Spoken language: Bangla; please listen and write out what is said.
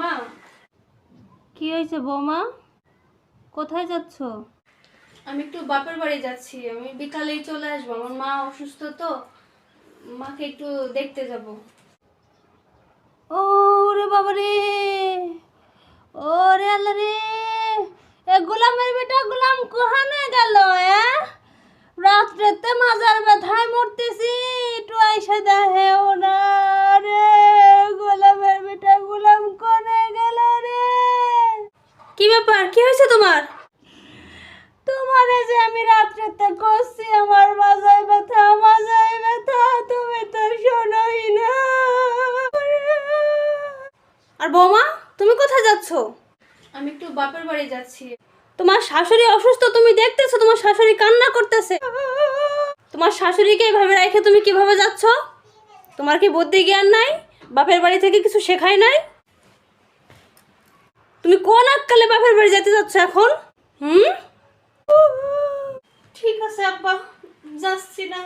মা, কি হয়েছে বৌমা? কোথায় যাচ্ছ? আমি একটু বাপের বাড়ি যাচ্ছি। আমি বিকালেই চলে আসবো। আমার মা অসুস্থ তো, মাকে একটু দেখতে যাব। ওরে বাবা রে, ওরে আল্লাহ রে, এ গোলামের বেটা গোলাম কোহানে গেল? রাত্রেতে মাজার ব্যথায় মরতেছি, একটু আইসা দেহেও না রে। গোলামের বেটা গোলাম কোনে গেল রে? কি ব্যাপার, কি হয়েছে তোমার? তোমারে যে আমি রাত্রেতে করছি আমার মাজায় ব্যথা, মাজায় ব্যথা, তুমি তো শোনোই না। আর বৌমা, তুমি কোথায় যাচ্ছ? আমি একটু বাপের বাড়ি যাচ্ছি। তোমার শাশুড়ি অসুস্থ, তুমি দেখতেছো তোমার শাশুড়ি কান্না করতেছে। তোমার শাশুড়িকে এভাবে রেখে তুমি কিভাবে যাচ্ছ? তোমার কি বুদ্ধি জ্ঞান নাই? বাপের বাড়ি থেকে কিছু শেখায় নাই? তুমি কোন আক্কালে বাপের বাড়ি যেতে যাচ্ছ এখন? ঠিক আছে আব্বা, যাচ্ছি না।